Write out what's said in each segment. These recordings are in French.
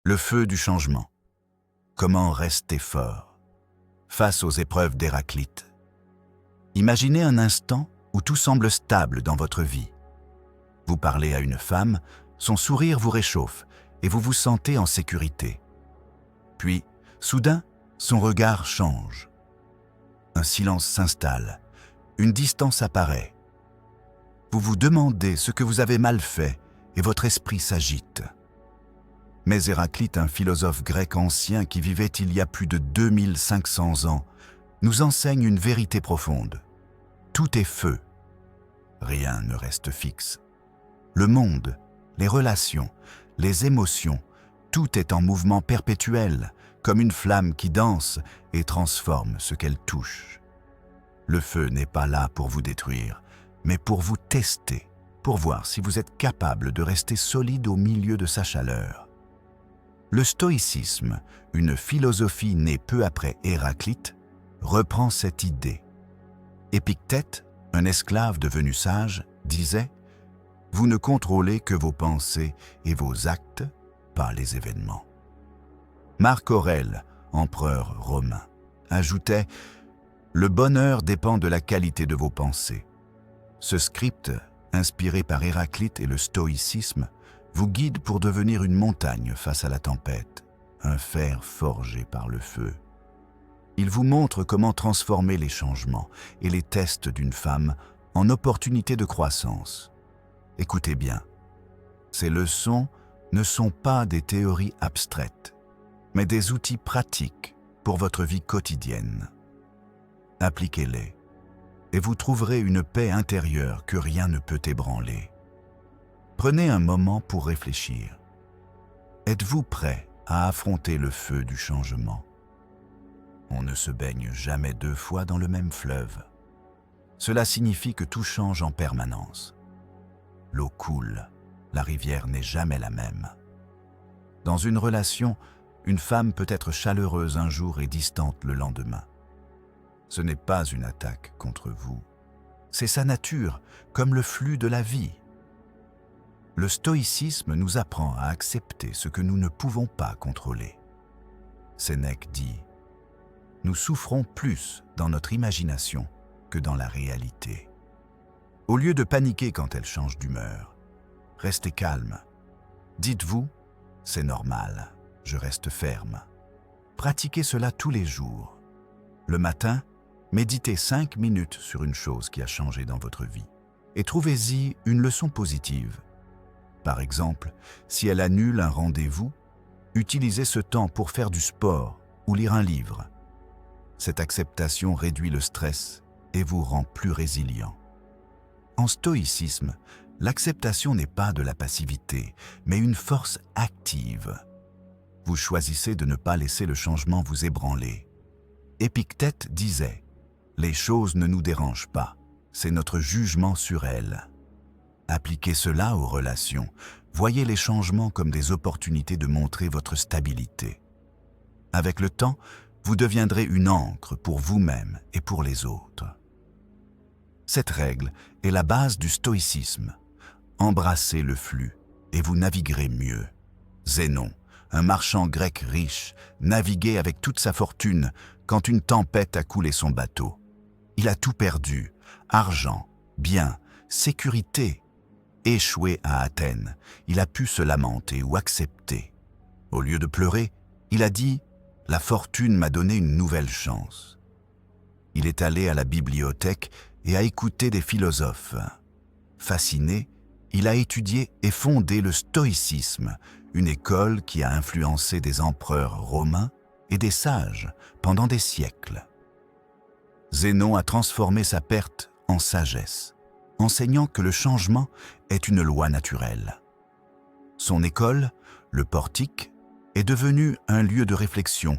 Le feu du changement. Comment rester fort face aux épreuves d'Héraclite? Imaginez un instant où tout semble stable dans votre vie. Vous parlez à une femme, son sourire vous réchauffe et vous vous sentez en sécurité. Puis, soudain, son regard change. Un silence s'installe, une distance apparaît. Vous vous demandez ce que vous avez mal fait et votre esprit s'agite. Mais Héraclite, un philosophe grec ancien qui vivait il y a plus de 2500 ans, nous enseigne une vérité profonde. Tout est feu. Rien ne reste fixe. Le monde, les relations, les émotions, tout est en mouvement perpétuel, comme une flamme qui danse et transforme ce qu'elle touche. Le feu n'est pas là pour vous détruire, mais pour vous tester, pour voir si vous êtes capable de rester solide au milieu de sa chaleur. Le stoïcisme, une philosophie née peu après Héraclite, reprend cette idée. Épictète, un esclave devenu sage, disait « Vous ne contrôlez que vos pensées et vos actes, pas les événements. » Marc Aurèle, empereur romain, ajoutait « Le bonheur dépend de la qualité de vos pensées. » Ce script, inspiré par Héraclite et le stoïcisme, vous guide pour devenir une montagne face à la tempête, un fer forgé par le feu. Il vous montre comment transformer les changements et les tests d'une femme en opportunités de croissance. Écoutez bien, ces leçons ne sont pas des théories abstraites, mais des outils pratiques pour votre vie quotidienne. Appliquez-les et vous trouverez une paix intérieure que rien ne peut ébranler. Prenez un moment pour réfléchir. Êtes-vous prêt à affronter le feu du changement? On ne se baigne jamais 2 fois dans le même fleuve. Cela signifie que tout change en permanence. L'eau coule, la rivière n'est jamais la même. Dans une relation, une femme peut être chaleureuse un jour et distante le lendemain. Ce n'est pas une attaque contre vous. C'est sa nature, comme le flux de la vie. Le stoïcisme nous apprend à accepter ce que nous ne pouvons pas contrôler. Sénèque dit « Nous souffrons plus dans notre imagination que dans la réalité. » Au lieu de paniquer quand elle change d'humeur, restez calme. Dites-vous « C'est normal, je reste ferme. » Pratiquez cela tous les jours. Le matin, méditez 5 minutes sur une chose qui a changé dans votre vie et trouvez-y une leçon positive. Par exemple, si elle annule un rendez-vous, utilisez ce temps pour faire du sport ou lire un livre. Cette acceptation réduit le stress et vous rend plus résilient. En stoïcisme, l'acceptation n'est pas de la passivité, mais une force active. Vous choisissez de ne pas laisser le changement vous ébranler. Épictète disait « Les choses ne nous dérangent pas, c'est notre jugement sur elles. » Appliquez cela aux relations. Voyez les changements comme des opportunités de montrer votre stabilité. Avec le temps, vous deviendrez une ancre pour vous-même et pour les autres. Cette règle est la base du stoïcisme. Embrassez le flux et vous naviguerez mieux. Zénon, un marchand grec riche, naviguait avec toute sa fortune quand une tempête a coulé son bateau. Il a tout perdu, argent, biens, sécurité. Échoué à Athènes, il a pu se lamenter ou accepter. Au lieu de pleurer, il a dit « La fortune m'a donné une nouvelle chance ». Il est allé à la bibliothèque et a écouté des philosophes. Fasciné, il a étudié et fondé le stoïcisme, une école qui a influencé des empereurs romains et des sages pendant des siècles. Zénon a transformé sa perte en sagesse, enseignant que le changement est une loi naturelle. Son école, le Portique, est devenue un lieu de réflexion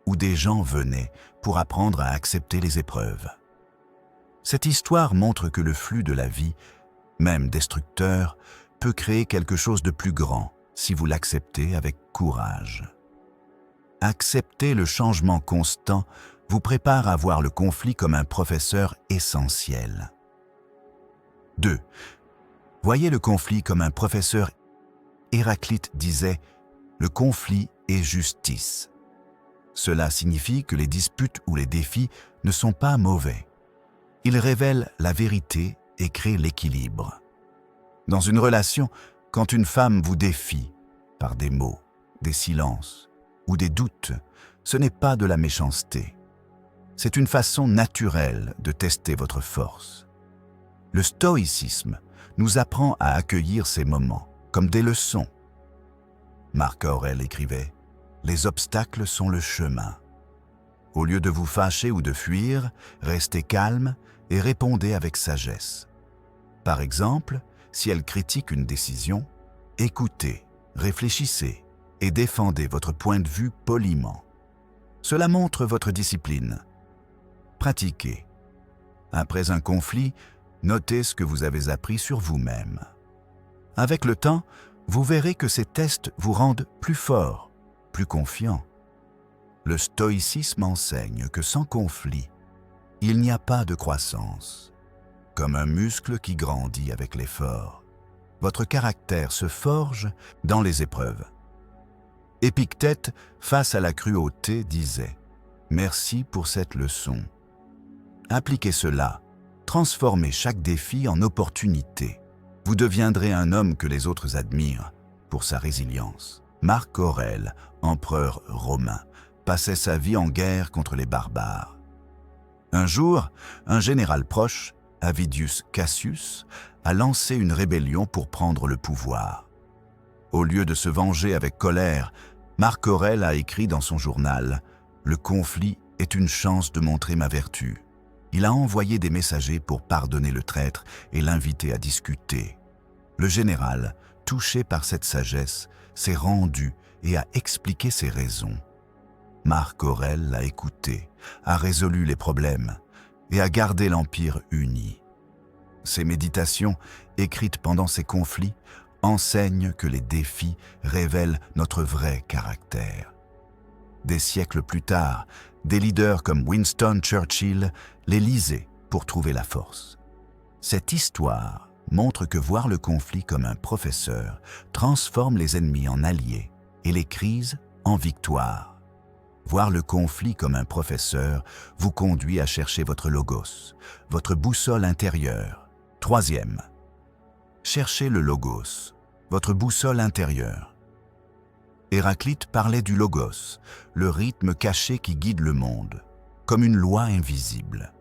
où des gens venaient pour apprendre à accepter les épreuves. Cette histoire montre que le flux de la vie, même destructeur, peut créer quelque chose de plus grand si vous l'acceptez avec courage. Accepter le changement constant vous prépare à voir le conflit comme un professeur essentiel. 2. Voyez le conflit comme un professeur. Héraclite disait le conflit est justice. Cela signifie que les disputes ou les défis ne sont pas mauvais. Ils révèlent la vérité et créent l'équilibre. Dans une relation, quand une femme vous défie par des mots, des silences ou des doutes, ce n'est pas de la méchanceté. C'est une façon naturelle de tester votre force. Le stoïcisme nous apprend à accueillir ces moments comme des leçons. Marc Aurèle écrivait « Les obstacles sont le chemin ». Au lieu de vous fâcher ou de fuir, restez calme et répondez avec sagesse. Par exemple, si elle critique une décision, écoutez, réfléchissez et défendez votre point de vue poliment. Cela montre votre discipline. Pratiquez. Après un conflit, notez ce que vous avez appris sur vous-même. Avec le temps, vous verrez que ces tests vous rendent plus fort, plus confiant. Le stoïcisme enseigne que sans conflit, il n'y a pas de croissance. Comme un muscle qui grandit avec l'effort, votre caractère se forge dans les épreuves. Épictète, face à la cruauté, disait « Merci pour cette leçon ». Appliquez cela, transformez chaque défi en opportunité. Vous deviendrez un homme que les autres admirent pour sa résilience. Marc Aurèle, empereur romain, passait sa vie en guerre contre les barbares. Un jour, un général proche, Avidius Cassius, a lancé une rébellion pour prendre le pouvoir. Au lieu de se venger avec colère, Marc Aurèle a écrit dans son journal « Le conflit est une chance de montrer ma vertu ». Il a envoyé des messagers pour pardonner le traître et l'inviter à discuter. Le général, touché par cette sagesse, s'est rendu et a expliqué ses raisons. Marc Aurèle l'a écouté, a résolu les problèmes et a gardé l'Empire uni. Ses méditations, écrites pendant ces conflits, enseignent que les défis révèlent notre vrai caractère. Des siècles plus tard, des leaders comme Winston Churchill les lisaient pour trouver la force. Cette histoire montre que voir le conflit comme un professeur transforme les ennemis en alliés et les crises en victoires. Voir le conflit comme un professeur vous conduit à chercher votre logos, votre boussole intérieure. Troisième, cherchez le logos, votre boussole intérieure. Héraclite parlait du logos, le rythme caché qui guide le monde, comme une loi invisible.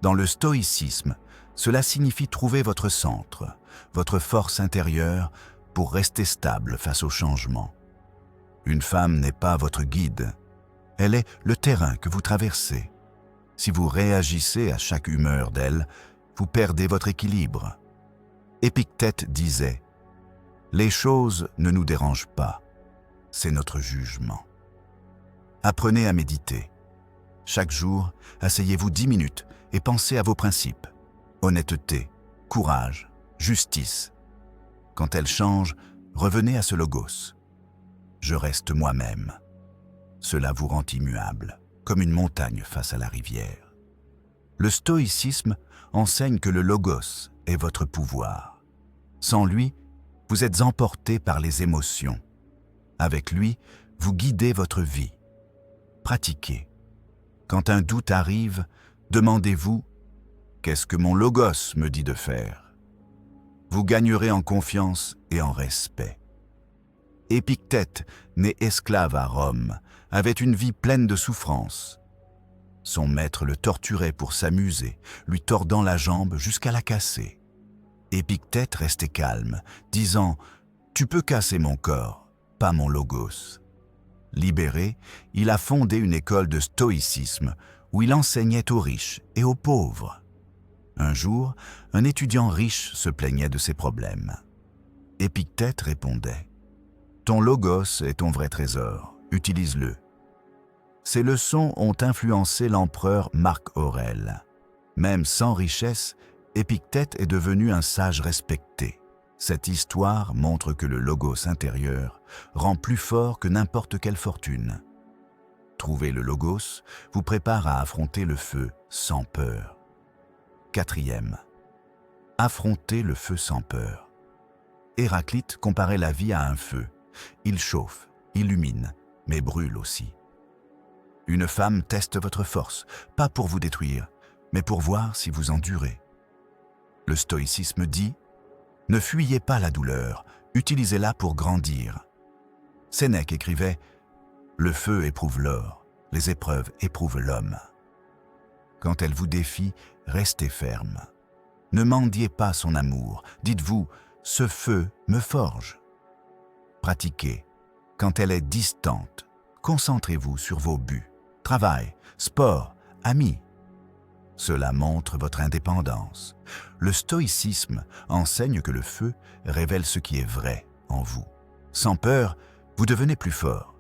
Dans le stoïcisme, cela signifie trouver votre centre, votre force intérieure pour rester stable face au changement. Une femme n'est pas votre guide, elle est le terrain que vous traversez. Si vous réagissez à chaque humeur d'elle, vous perdez votre équilibre. Épictète disait « Les choses ne nous dérangent pas. C'est notre jugement. » Apprenez à méditer. Chaque jour, asseyez-vous 10 minutes et pensez à vos principes. Honnêteté, courage, justice. Quand elles changent, revenez à ce logos. Je reste moi-même. Cela vous rend immuable, comme une montagne face à la rivière. Le stoïcisme enseigne que le logos est votre pouvoir. Sans lui, vous êtes emporté par les émotions. Avec lui, vous guidez votre vie. Pratiquez. Quand un doute arrive, demandez-vous « Qu'est-ce que mon logos me dit de faire ?» Vous gagnerez en confiance et en respect. Épictète, né esclave à Rome, avait une vie pleine de souffrances. Son maître le torturait pour s'amuser, lui tordant la jambe jusqu'à la casser. Épictète restait calme, disant « Tu peux casser mon corps, pas mon logos. » Libéré, il a fondé une école de stoïcisme où il enseignait aux riches et aux pauvres. Un jour, un étudiant riche se plaignait de ses problèmes. Épictète répondait « Ton logos est ton vrai trésor, utilise-le. » Ces leçons ont influencé l'empereur Marc Aurèle. Même sans richesse, Épictète est devenu un sage respecté. Cette histoire montre que le logos intérieur rend plus fort que n'importe quelle fortune. Trouver le logos vous prépare à affronter le feu sans peur. Quatrième, affronter le feu sans peur. Héraclite comparait la vie à un feu. Il chauffe, illumine, mais brûle aussi. Une femme teste votre force, pas pour vous détruire, mais pour voir si vous endurez. Le stoïcisme dit « Ne fuyez pas la douleur, utilisez-la pour grandir ». Sénèque écrivait « Le feu éprouve l'or, les épreuves éprouvent l'homme ». Quand elle vous défie, restez ferme. Ne mendiez pas son amour, dites-vous « Ce feu me forge ». Pratiquez. Quand elle est distante, concentrez-vous sur vos buts, travail, sport, amis. Cela montre votre indépendance. Le stoïcisme enseigne que le feu révèle ce qui est vrai en vous. Sans peur, vous devenez plus fort.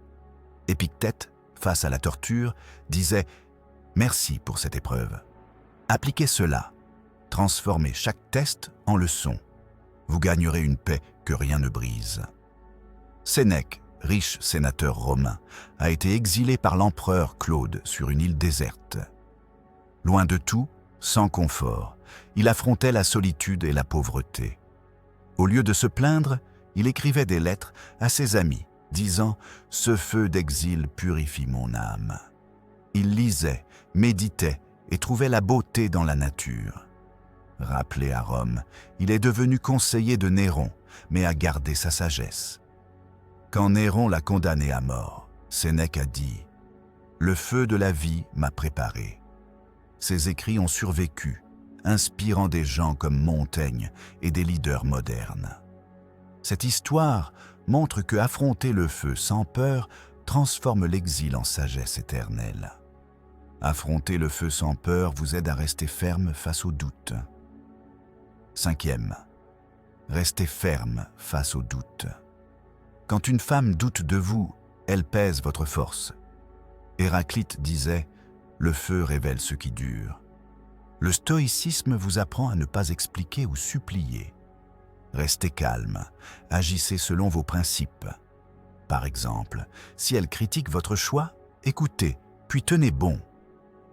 Épictète, face à la torture, disait « Merci pour cette épreuve ». Appliquez cela. Transformez chaque test en leçon. Vous gagnerez une paix que rien ne brise. Sénèque, riche sénateur romain, a été exilé par l'empereur Claude sur une île déserte. Loin de tout, sans confort, il affrontait la solitude et la pauvreté. Au lieu de se plaindre, il écrivait des lettres à ses amis, disant « Ce feu d'exil purifie mon âme ». Il lisait, méditait et trouvait la beauté dans la nature. Rappelé à Rome, il est devenu conseiller de Néron, mais a gardé sa sagesse. Quand Néron l'a condamné à mort, Sénèque a dit « Le feu de la vie m'a préparé ». Ses écrits ont survécu, inspirant des gens comme Montaigne et des leaders modernes. Cette histoire montre que affronter le feu sans peur transforme l'exil en sagesse éternelle. Affronter le feu sans peur vous aide à rester ferme face aux doutes. 5e. Restez ferme face aux doutes. Quand une femme doute de vous, elle pèse votre force. Héraclite disait « Le feu révèle ce qui dure ». Le stoïcisme vous apprend à ne pas expliquer ou supplier. Restez calme, agissez selon vos principes. Par exemple, si elle critique votre choix, écoutez, puis tenez bon.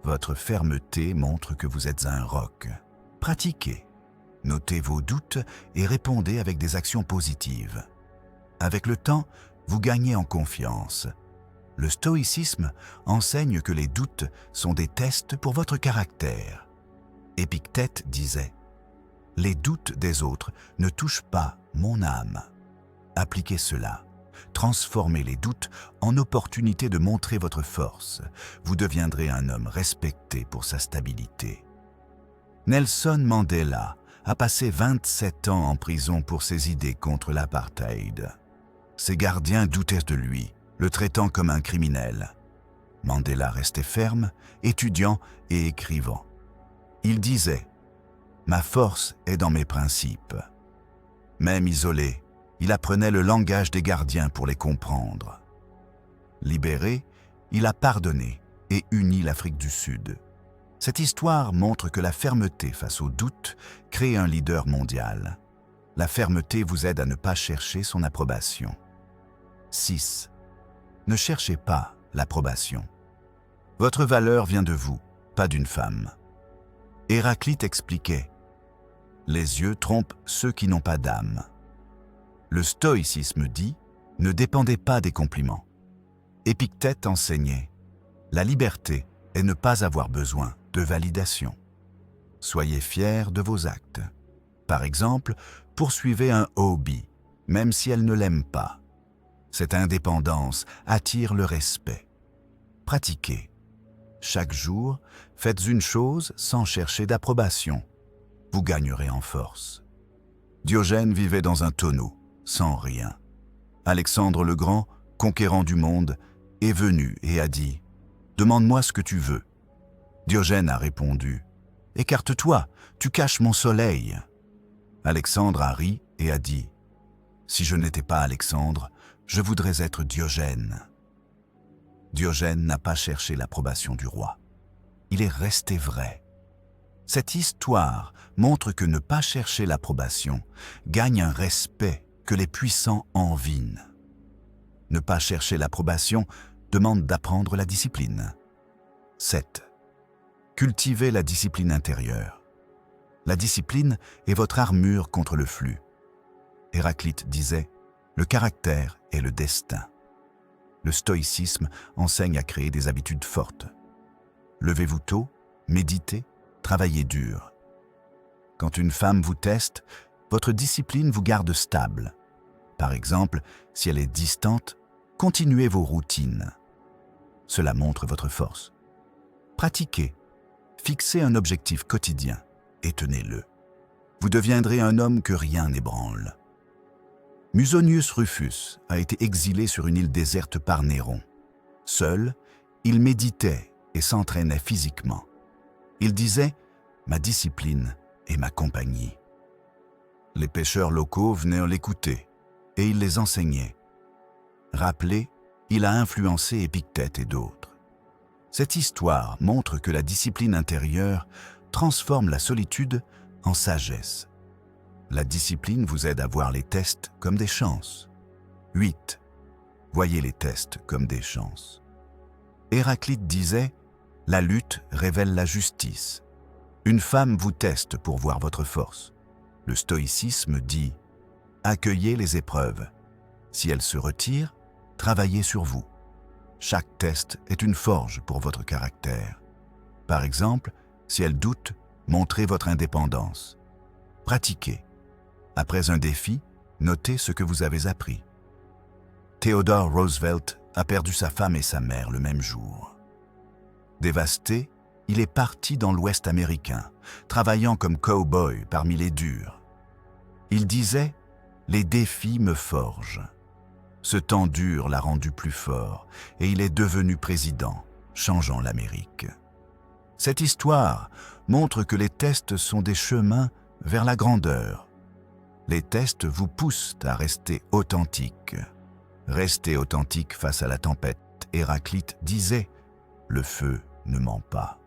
Votre fermeté montre que vous êtes un roc. Pratiquez. Notez vos doutes et répondez avec des actions positives. Avec le temps, vous gagnez en confiance. Le stoïcisme enseigne que les doutes sont des tests pour votre caractère. Épictète disait « Les doutes des autres ne touchent pas mon âme ». Appliquez cela. Transformez les doutes en opportunité de montrer votre force. Vous deviendrez un homme respecté pour sa stabilité. Nelson Mandela a passé 27 ans en prison pour ses idées contre l'apartheid. Ses gardiens doutaient de lui, le traitant comme un criminel. Mandela restait ferme, étudiant et écrivant. Il disait « Ma force est dans mes principes ». Même isolé, il apprenait le langage des gardiens pour les comprendre. Libéré, il a pardonné et uni l'Afrique du Sud. Cette histoire montre que la fermeté face aux doutes crée un leader mondial. La fermeté vous aide à ne pas chercher son approbation. 6. Ne cherchez pas l'approbation. Votre valeur vient de vous, pas d'une femme. Héraclite expliquait « Les yeux trompent ceux qui n'ont pas d'âme ». Le stoïcisme dit « Ne dépendez pas des compliments ». Épictète enseignait « La liberté est ne pas avoir besoin de validation. Soyez fiers de vos actes. Par exemple, poursuivez un hobby, même si elle ne l'aime pas. Cette indépendance attire le respect. Pratiquez. Chaque jour, faites une chose sans chercher d'approbation. Vous gagnerez en force. Diogène vivait dans un tonneau, sans rien. Alexandre le Grand, conquérant du monde, est venu et a dit « Demande-moi ce que tu veux ». Diogène a répondu « Écarte-toi, tu caches mon soleil ». Alexandre a ri et a dit « Si je n'étais pas Alexandre, je voudrais être Diogène ». Diogène n'a pas cherché l'approbation du roi. Il est resté vrai. Cette histoire montre que ne pas chercher l'approbation gagne un respect que les puissants envient. Ne pas chercher l'approbation demande d'apprendre la discipline. 7. Cultivez la discipline intérieure. La discipline est votre armure contre le flux. Héraclite disait Le caractère est le destin. Le stoïcisme enseigne à créer des habitudes fortes. Levez-vous tôt, méditez, travaillez dur. Quand une femme vous teste, votre discipline vous garde stable. Par exemple, si elle est distante, continuez vos routines. Cela montre votre force. Pratiquez. Fixez un objectif quotidien et tenez-le. Vous deviendrez un homme que rien n'ébranle. Musonius Rufus a été exilé sur une île déserte par Néron. Seul, il méditait et s'entraînait physiquement. Il disait « Ma discipline est ma compagnie ». Les pêcheurs locaux venaient l'écouter et il les enseignait. Rappelé, il a influencé Épictète et d'autres. Cette histoire montre que la discipline intérieure transforme la solitude en sagesse. La discipline vous aide à voir les tests comme des chances. 8. Voyez les tests comme des chances. Héraclite disait « La lutte révèle la justice ». Une femme vous teste pour voir votre force. Le stoïcisme dit « Accueillez les épreuves. Si elles se retirent, travaillez sur vous. Chaque test est une forge pour votre caractère. Par exemple, si elle doute, montrez votre indépendance. Pratiquez. Après un défi, notez ce que vous avez appris. Theodore Roosevelt a perdu sa femme et sa mère le même jour. Dévasté, il est parti dans l'Ouest américain, travaillant comme cow-boy parmi les durs. Il disait « Les défis me forgent ». Ce temps dur l'a rendu plus fort et il est devenu président, changeant l'Amérique. Cette histoire montre que les tests sont des chemins vers la grandeur. Les tests vous poussent à rester authentique. Restez authentique face à la tempête. Héraclite disait « Le feu ne ment pas ».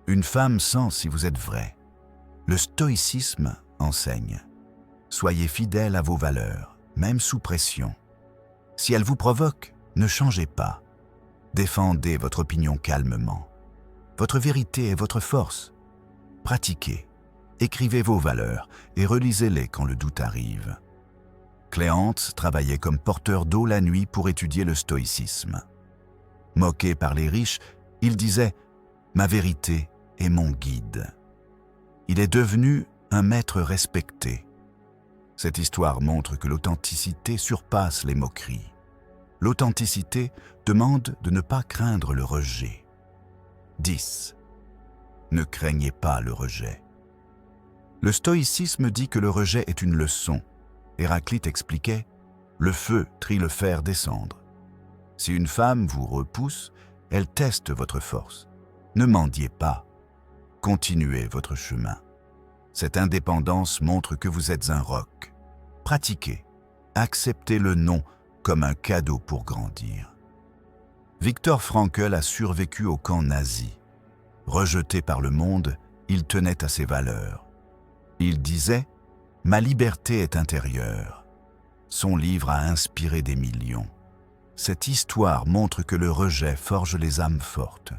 Une femme sent si vous êtes vrai. Le stoïcisme enseigne. Soyez fidèle à vos valeurs, même sous pression. Si elle vous provoque, ne changez pas. Défendez votre opinion calmement. Votre vérité est votre force. Pratiquez. Écrivez vos valeurs et relisez-les quand le doute arrive. Cléanthe travaillait comme porteur d'eau la nuit pour étudier le stoïcisme. Moqué par les riches, il disait « Ma vérité est mon guide ». Il est devenu un maître respecté. Cette histoire montre que l'authenticité surpasse les moqueries. L'authenticité demande de ne pas craindre le rejet. 10. Ne craignez pas le rejet. Le stoïcisme dit que le rejet est une leçon. Héraclite expliquait « Le feu trie le fer descendre ». Si une femme vous repousse, elle teste votre force. Ne mendiez pas. Continuez votre chemin. Cette indépendance montre que vous êtes un roc. Pratiquez. Acceptez le non comme un cadeau pour grandir. Viktor Frankl a survécu au camp nazi. Rejeté par le monde, il tenait à ses valeurs. Il disait « Ma liberté est intérieure ». Son livre a inspiré des millions. Cette histoire montre que le rejet forge les âmes fortes.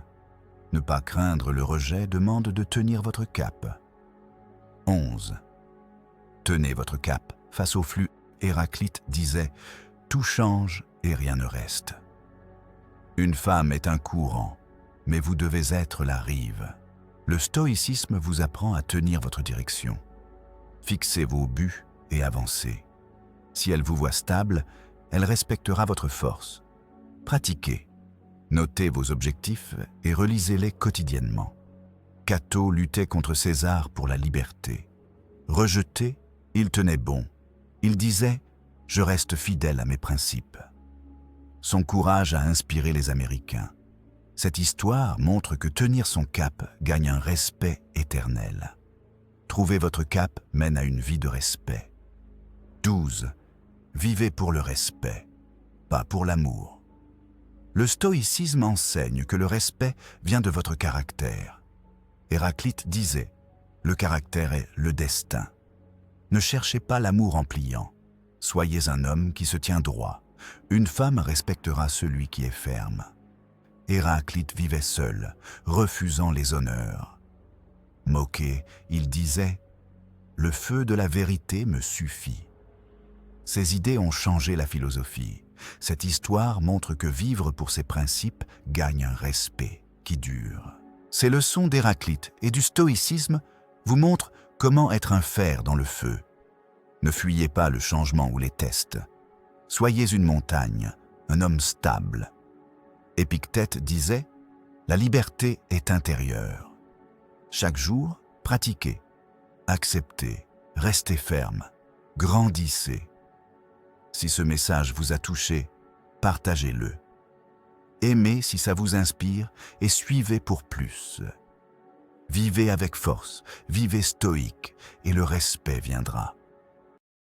Ne pas craindre le rejet demande de tenir votre cap. 11. Tenez votre cap face au flux. Héraclite disait « Tout change et rien ne reste ». Une femme est un courant, mais vous devez être la rive. Le stoïcisme vous apprend à tenir votre direction. Fixez vos buts et avancez. Si elle vous voit stable, elle respectera votre force. Pratiquez. Notez vos objectifs et relisez-les quotidiennement. Cato luttait contre César pour la liberté. Rejeté, il tenait bon. Il disait « Je reste fidèle à mes principes ». Son courage a inspiré les Américains. Cette histoire montre que tenir son cap gagne un respect éternel. Trouver votre cap mène à une vie de respect. 12. Vivez pour le respect, pas pour l'amour. Le stoïcisme enseigne que le respect vient de votre caractère. Héraclite disait « Le caractère est le destin ». Ne cherchez pas l'amour en pliant. Soyez un homme qui se tient droit. Une femme respectera celui qui est ferme. Héraclite vivait seul, refusant les honneurs. Moqué, il disait « Le feu de la vérité me suffit ». Ces idées ont changé la philosophie. Cette histoire montre que vivre pour ses principes gagne un respect qui dure. Ces leçons d'Héraclite et du stoïcisme vous montrent comment être un fer dans le feu. Ne fuyez pas le changement ou les tests. Soyez une montagne, un homme stable. Épictète disait « La liberté est intérieure ». Chaque jour, pratiquez, acceptez, restez ferme, grandissez. Si ce message vous a touché, partagez-le. Aimez si ça vous inspire et suivez pour plus. Vivez avec force, vivez stoïque et le respect viendra.